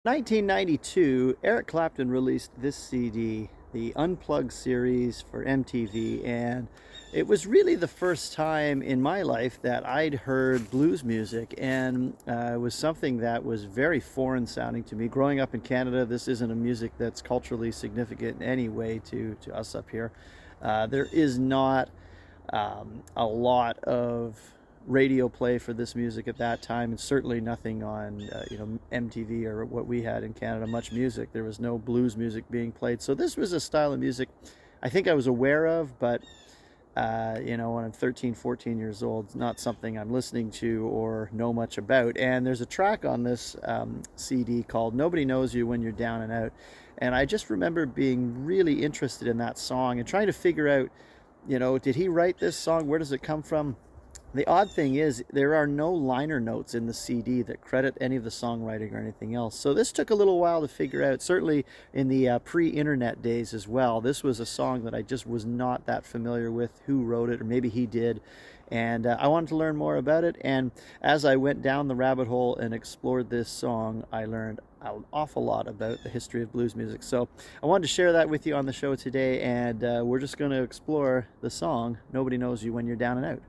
1992, Eric Clapton released this CD, the Unplugged series for MTV, and it was really the first time in my life that I'd heard blues music, and it was something that was very foreign sounding to me. Growing up in Canada, this isn't a music that's culturally significant in any way to us up here. There is not a lot of radio play for this music at that time, and certainly nothing on MTV or what we had in Canada, much music. There was no blues music being played, so this was a style of music I think I was aware of, but when I'm 13, 14 years old, it's not something I'm listening to or know much about. And there's a track on this CD called Nobody Knows You When You're Down and Out, and I just remember being really interested in that song and trying to figure out, did he write this song? Where does it come from? The odd thing is, there are no liner notes in the CD that credit any of the songwriting or anything else. So this took a little while to figure out, certainly in the pre-internet days as well. This was a song that I just was not that familiar with who wrote it, or maybe he did. And I wanted to learn more about it. And as I went down the rabbit hole and explored this song, I learned an awful lot about the history of blues music. So I wanted to share that with you on the show today. And we're just going to explore the song, Nobody Knows You When You're Down and Out.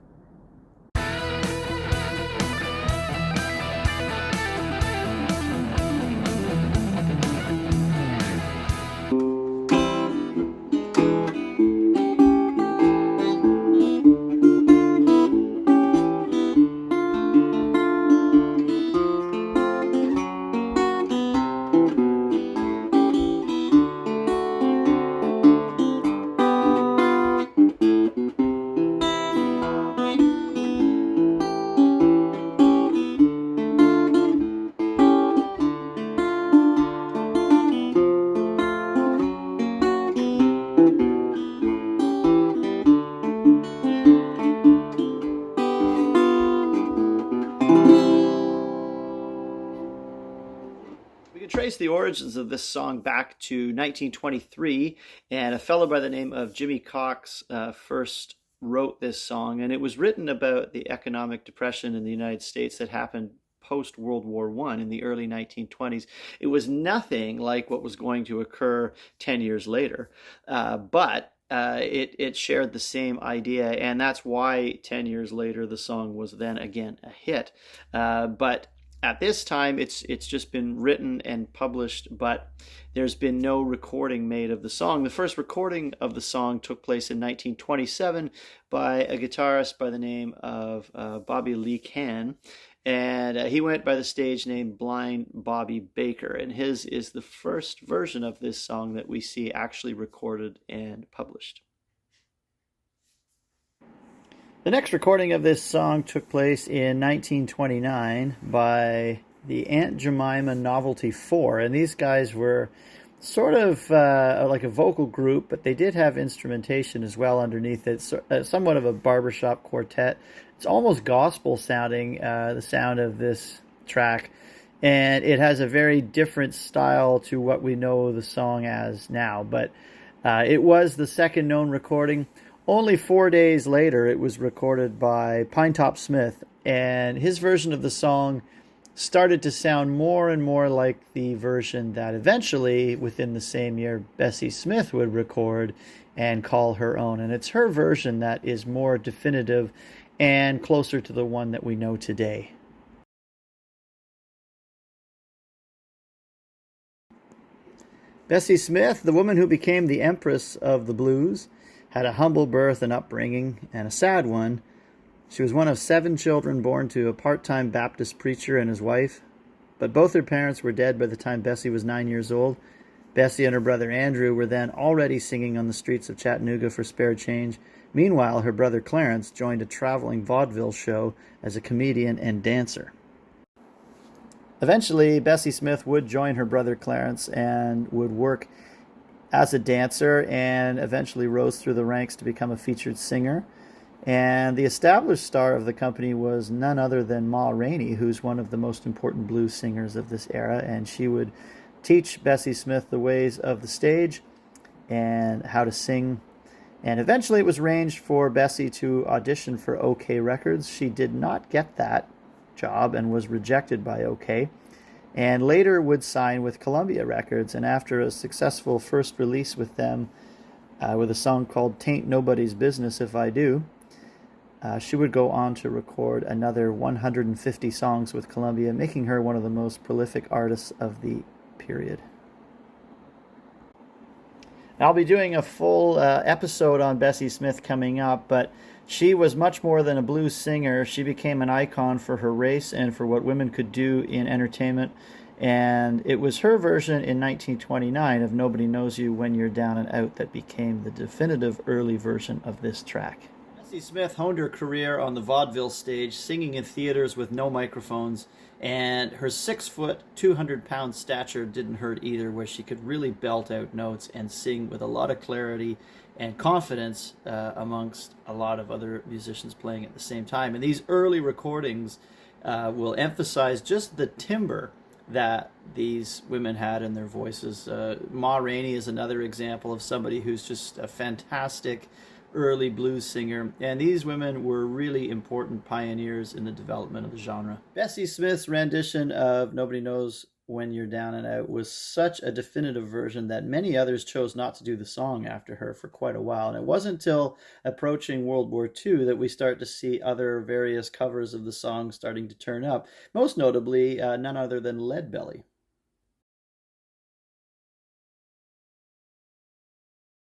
We can trace the origins of this song back to 1923, and a fellow by the name of Jimmy Cox first wrote this song, and it was written about the economic depression in the United States that happened post World War I in the early 1920s. It was nothing like what was going to occur 10 years later, but it shared the same idea, and that's why 10 years later the song was then again a hit. But at this time, it's just been written and published, but there's been no recording made of the song. The first recording of the song took place in 1927 by a guitarist by the name of Bobby Lee Can, and he went by the stage name Blind Bobby Baker, and his is the first version of this song that we see actually recorded and published. The next recording of this song took place in 1929 by the Aunt Jemima Novelty Four, and these guys were sort of like a vocal group, but they did have instrumentation as well underneath it, somewhat of a barbershop quartet. It's almost gospel sounding, the sound of this track, and it has a very different style to what we know the song as now, but it was the second known recording. Only 4 days later, it was recorded by Pinetop Smith, and his version of the song started to sound more and more like the version that eventually, within the same year, Bessie Smith would record and call her own. And it's her version that is more definitive and closer to the one that we know today. Bessie Smith, the woman who became the Empress of the Blues, had a humble birth and upbringing, and a sad one. She was one of 7 children born to a part-time Baptist preacher and his wife, but both her parents were dead by the time Bessie was 9 years old. Bessie and her brother Andrew were then already singing on the streets of Chattanooga for spare change. Meanwhile, her brother Clarence joined a traveling vaudeville show as a comedian and dancer. Eventually, Bessie Smith would join her brother Clarence and would work as a dancer, and eventually rose through the ranks to become a featured singer. And the established star of the company was none other than Ma Rainey, who's one of the most important blues singers of this era, and she would teach Bessie Smith the ways of the stage and how to sing. And eventually it was arranged for Bessie to audition for OK Records. She did not get that job and was rejected by OK. and later would sign with Columbia Records. And after a successful first release with them, with a song called "Tain't Nobody's Business If I Do," she would go on to record another 150 songs with Columbia, making her one of the most prolific artists of the period. I'll be doing a full episode on Bessie Smith coming up, but she was much more than a blues singer. She became an icon for her race and for what women could do in entertainment. And it was her version in 1929 of "Nobody Knows You When You're Down and Out" that became the definitive early version of this track. Bessie Smith honed her career on the vaudeville stage, singing in theaters with no microphones, and her 6-foot, 200-pound stature didn't hurt either, where she could really belt out notes and sing with a lot of clarity and confidence amongst a lot of other musicians playing at the same time. And these early recordings will emphasize just the timbre that these women had in their voices. Ma Rainey is another example of somebody who's just a fantastic early blues singer, and these women were really important pioneers in the development of the genre. Bessie Smith's rendition of "Nobody Knows When You're Down and Out" was such a definitive version that many others chose not to do the song after her for quite a while, and it wasn't until approaching World War II that we start to see other various covers of the song starting to turn up, most notably none other than Leadbelly.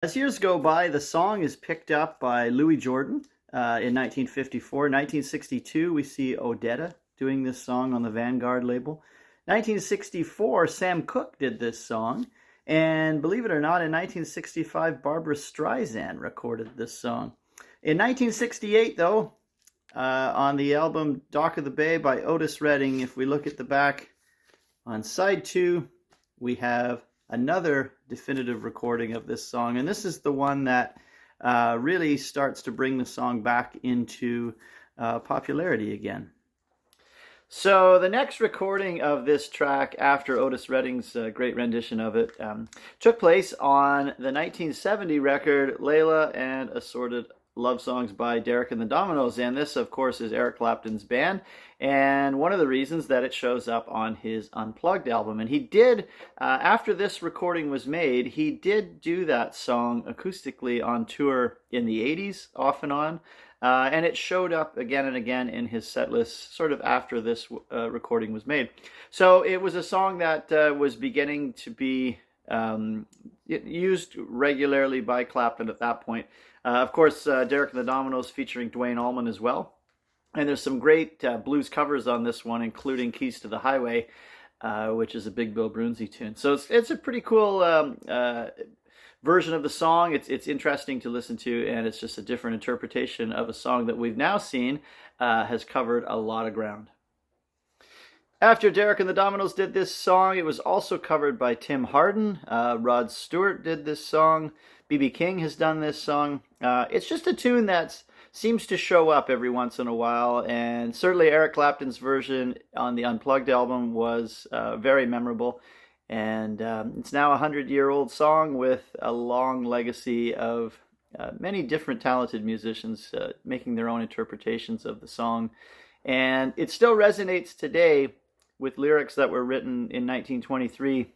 As years go by, the song is picked up by Louis Jordan in 1954. 1962, we see Odetta doing this song on the Vanguard label. 1964, Sam Cooke did this song. And believe it or not, in 1965, Barbra Streisand recorded this song. In 1968, though, on the album Dock of the Bay by Otis Redding, if we look at the back on side 2, we have another definitive recording of this song, and this is the one that really starts to bring the song back into popularity again. So the next recording of this track after Otis Redding's great rendition of it took place on the 1970 record Layla and Assorted Love Songs by Derek and the Dominoes, and this of course is Eric Clapton's band, and one of the reasons that it shows up on his Unplugged album. And he did, after this recording was made, he did do that song acoustically on tour in the 80s, off and on, and it showed up again and again in his set list sort of after this recording was made. So it was a song that was beginning to be used regularly by Clapton at that point. Of course, Derek and the Dominoes featuring Duane Allman as well. And there's some great blues covers on this one, including Keys to the Highway, which is a Big Bill Broonzy tune. So it's a pretty cool version of the song. It's interesting to listen to, and it's just a different interpretation of a song that we've now seen has covered a lot of ground. After Derek and the Dominoes did this song, it was also covered by Tim Hardin. Rod Stewart did this song. B.B. King has done this song. It's just a tune that seems to show up every once in a while, and certainly Eric Clapton's version on the Unplugged album was very memorable. And it's now a 100-year-old song with a long legacy of many different talented musicians making their own interpretations of the song. And it still resonates today with lyrics that were written in 1923.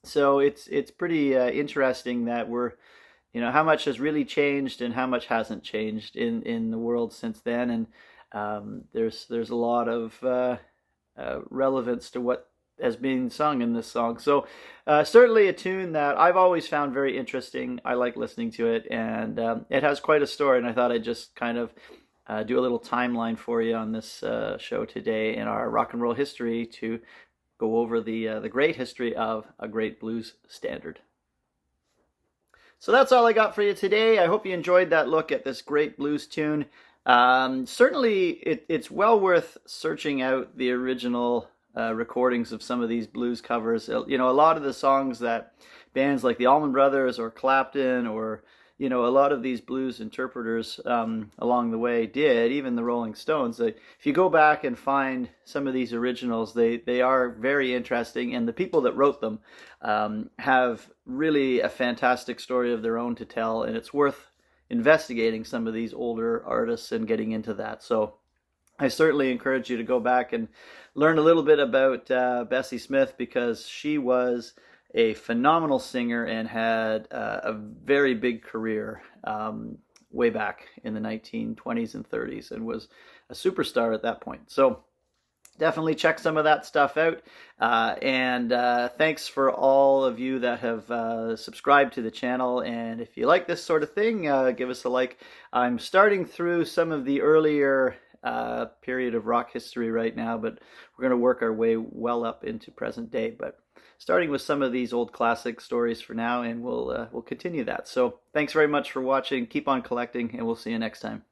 So it's pretty interesting that how much has really changed and how much hasn't changed in the world since then. And there's a lot of relevance to what has been sung in this song. So certainly a tune that I've always found very interesting. I like listening to it, and it has quite a story, and I thought I'd just kind of do a little timeline for you on this show today in our rock and roll history to go over the great history of a great blues standard. So that's all I got for you today. I hope you enjoyed that look at this great blues tune. Certainly it's well worth searching out the original recordings of some of these blues covers. A lot of the songs that bands like the Allman Brothers or Clapton or a lot of these blues interpreters along the way did, even the Rolling Stones. If you go back and find some of these originals, they are very interesting, and the people that wrote them have really a fantastic story of their own to tell, and it's worth investigating some of these older artists and getting into that. So I certainly encourage you to go back and learn a little bit about Bessie Smith, because she was a phenomenal singer and had a very big career way back in the 1920s and 30s, and was a superstar at that point. So definitely check some of that stuff out. And thanks for all of you that have subscribed to the channel. And if you like this sort of thing, give us a like. I'm starting through some of the earlier period of rock history right now, but we're going to work our way well up into present day. But starting with some of these old classic stories for now, and we'll continue that. So thanks very much for watching. Keep on collecting, and we'll see you next time.